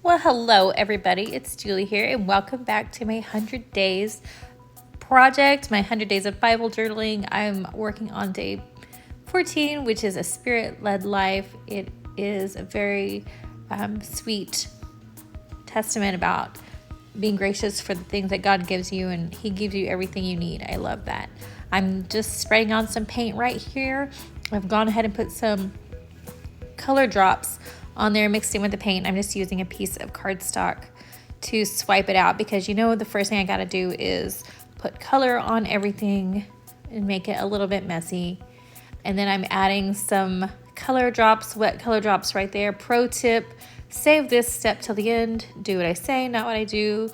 Well, hello everybody, it's Julie here and welcome back to my 100 days project, my 100 days of Bible journaling. I'm working on day 14, which is a spirit-led life. It is a very sweet testament about being gracious for the things that God gives you, and He gives you everything you need. I love that. I'm just spraying on some paint right here. I've gone ahead and put some color drops on there mixed in with the paint. I'm just using a piece of cardstock to swipe it out because the first thing I got to do is put color on everything and make it a little bit messy. And then I'm adding some color drops, wet color drops right there. Pro tip, save this step till the end. Do what I say, not what I do,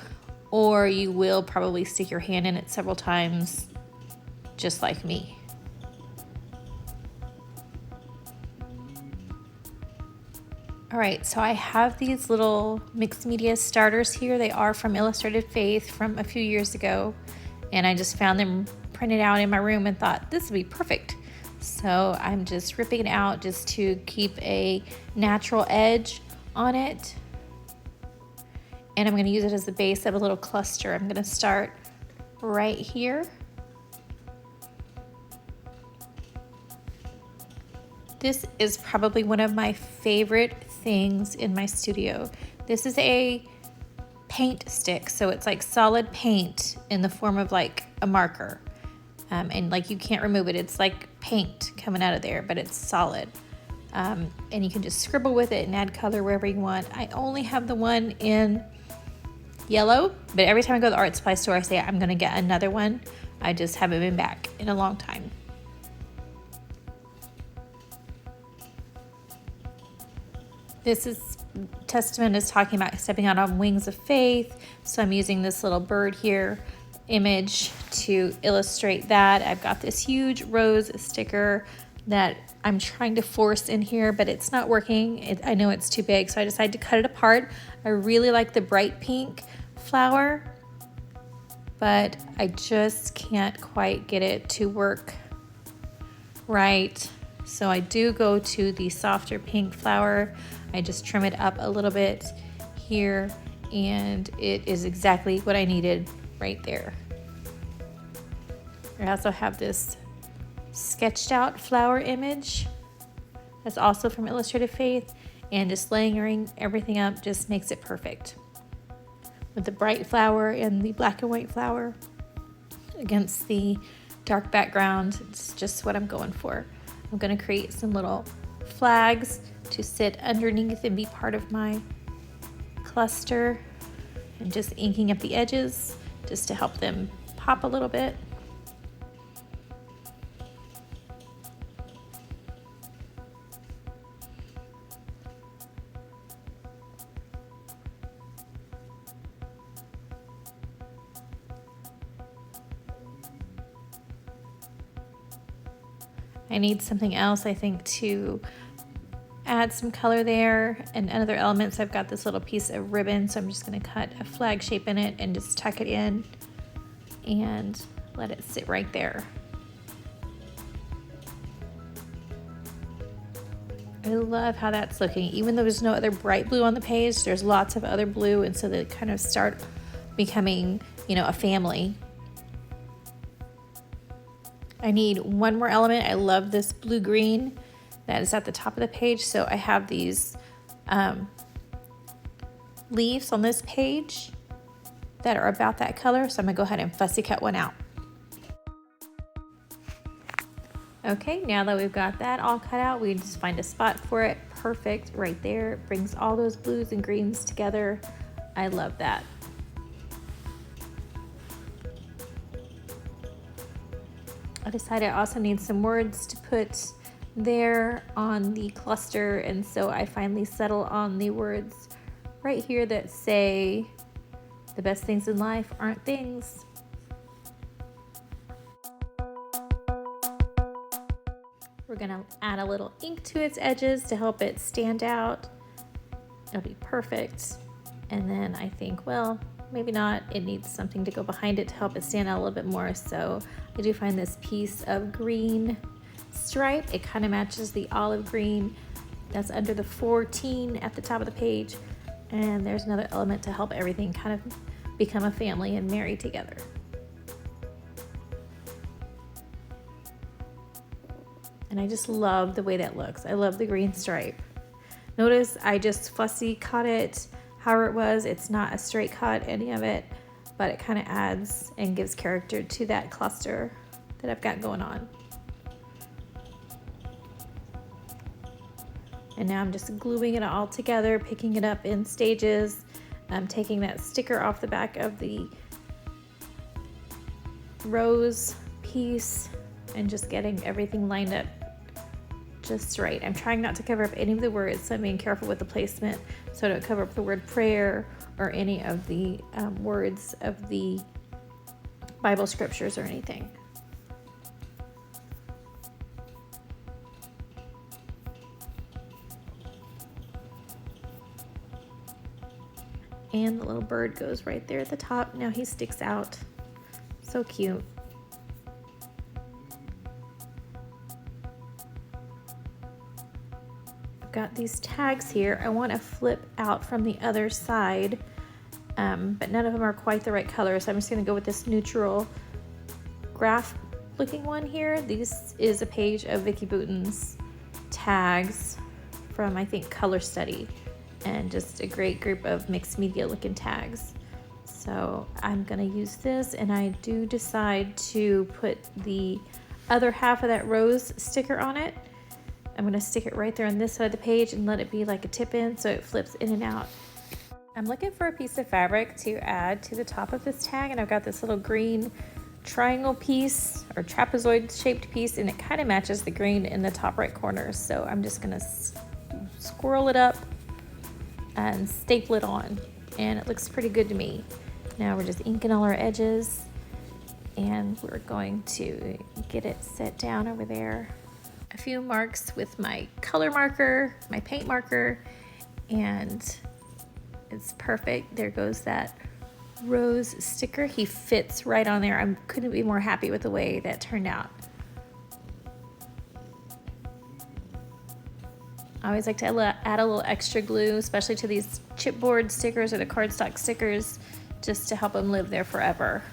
or you will probably stick your hand in it several times, just like me. All right, so I have these little mixed media starters here. They are from Illustrated Faith from a few years ago, and I just found them printed out in my room and thought this would be perfect. So I'm just ripping it out just to keep a natural edge on it. And I'm going to use it as the base of a little cluster. I'm going to start right here. This is probably one of my favorite things in my studio. This is a paint stick, so it's like solid paint in the form of like a marker, and like you can't remove it. It's like paint coming out of there, but it's solid, and you can just scribble with it and add color wherever you want. I only have the one in yellow, but every time I go to the art supply store I say I'm gonna get another one. I just haven't been back in a long time. This testament is talking about stepping out on wings of faith. So I'm using this little bird here image to illustrate that. I've got this huge rose sticker that I'm trying to force in here, but it's not working. I know it's too big, so I decided to cut it apart. I really like the bright pink flower, but I just can't quite get it to work right. So I do go to the softer pink flower. I just trim it up a little bit here, and it is exactly what I needed right there. I also have this sketched out flower image that's also from Illustrated Faith, and just layering everything up just makes it perfect. With the bright flower and the black and white flower against the dark background, it's just what I'm going for. I'm going to create some little flags to sit underneath and be part of my cluster, and just inking up the edges just to help them pop a little bit. I need something else, I think, to add some color there and other elements. I've got this little piece of ribbon, so I'm just going to cut a flag shape in it and just tuck it in and let it sit right there. I love how that's looking. Even though there's no other bright blue on the page, there's lots of other blue, and so they kind of start becoming, a family. I need one more element. I love this blue-green that is at the top of the page. So I have these leaves on this page that are about that color. So I'm gonna go ahead and fussy cut one out. Okay, now that we've got that all cut out, we just find a spot for it. Perfect, right there. It brings all those blues and greens together. I love that. I decided I also need some words to put there on the cluster, and so I finally settle on the words right here that say, "The best things in life aren't things." We're gonna add a little ink to its edges to help it stand out. It'll be perfect. And then I think, well, maybe not. It needs something to go behind it to help it stand out a little bit more. So I do find this piece of green stripe. It kind of matches the olive green that's under the 14 at the top of the page. And there's another element to help everything kind of become a family and marry together. And I just love the way that looks. I love the green stripe. Notice I just fussy cut it however it was. It's not a straight cut, any of it, but it kind of adds and gives character to that cluster that I've got going on. And now I'm just gluing it all together, picking it up in stages. I'm taking that sticker off the back of the rose piece and just getting everything lined up just right. I'm trying not to cover up any of the words, so I'm being careful with the placement so I don't cover up the word prayer or any of the words of the Bible scriptures or anything. And the little bird goes right there at the top. Now he sticks out. So cute. I've got these tags here. I want to flip out from the other side, but none of them are quite the right color. So I'm just going to go with this neutral graph looking one here. This is a page of Vicki Boutin's tags from, I think, Color Study. And just a great group of mixed media looking tags. So I'm gonna use this, and I do decide to put the other half of that rose sticker on it. I'm gonna stick it right there on this side of the page and let it be like a tip in so it flips in and out. I'm looking for a piece of fabric to add to the top of this tag, and I've got this little green triangle piece or trapezoid shaped piece, and it kind of matches the green in the top right corner. So I'm just gonna squirrel it up and staple it on, and it looks pretty good to me. Now we're just inking all our edges, and we're going to get it set down over there. A few marks with my color marker, my paint marker, and it's perfect. There goes that rose sticker. He fits right on there. I couldn't be more happy with the way that turned out. I always like to add a little extra glue, especially to these chipboard stickers or the cardstock stickers, just to help them live there forever.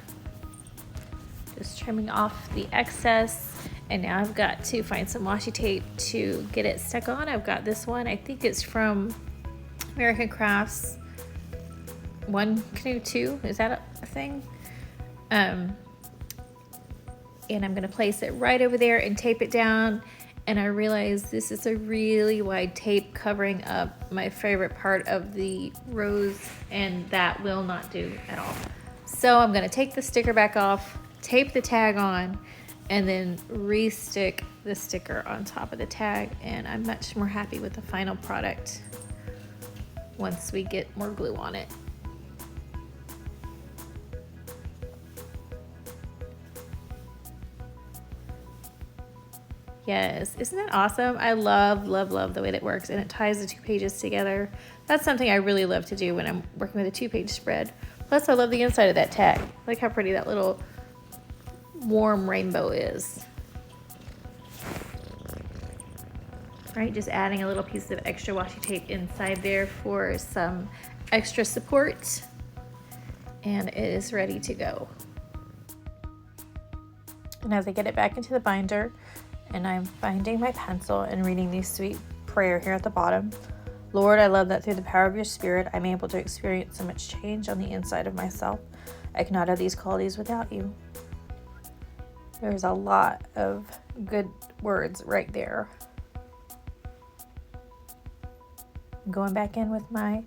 Just trimming off the excess, and now I've got to find some washi tape to get it stuck on. I've got this one, I think it's from American Crafts 1 Canoe 2, is that a thing? And I'm gonna place it right over there and tape it down. And I realize this is a really wide tape covering up my favorite part of the rose, and that will not do at all. So I'm gonna take the sticker back off, tape the tag on, and then re-stick the sticker on top of the tag, and I'm much more happy with the final product once we get more glue on it. Yes, isn't that awesome? I love, love, love the way that works, and it ties the 2 pages together. That's something I really love to do when I'm working with a 2-page spread. Plus, I love the inside of that tag. Look how pretty that little warm rainbow is. Right, just adding a little piece of extra washi tape inside there for some extra support, and it is ready to go. And as I get it back into the binder, and I'm finding my pencil and reading the sweet prayer here at the bottom. Lord, I love that through the power of your spirit, I'm able to experience so much change on the inside of myself. I cannot have these qualities without you. There's a lot of good words right there. I'm going back in with my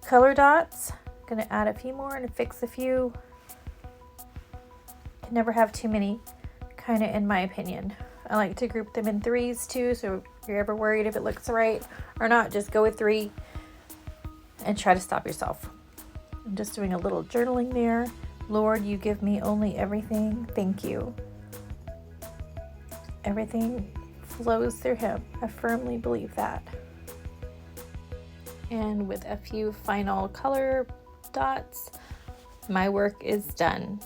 color dots. I'm gonna add a few more and fix a few. Can never have too many, kind of in my opinion. I like to group them in 3s too, so if you're ever worried if it looks right or not, just go with 3 and try to stop yourself. I'm just doing a little journaling there. Lord, you give me only everything. Thank you. Everything flows through him. I firmly believe that. And with a few final color dots, my work is done.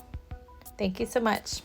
Thank you so much.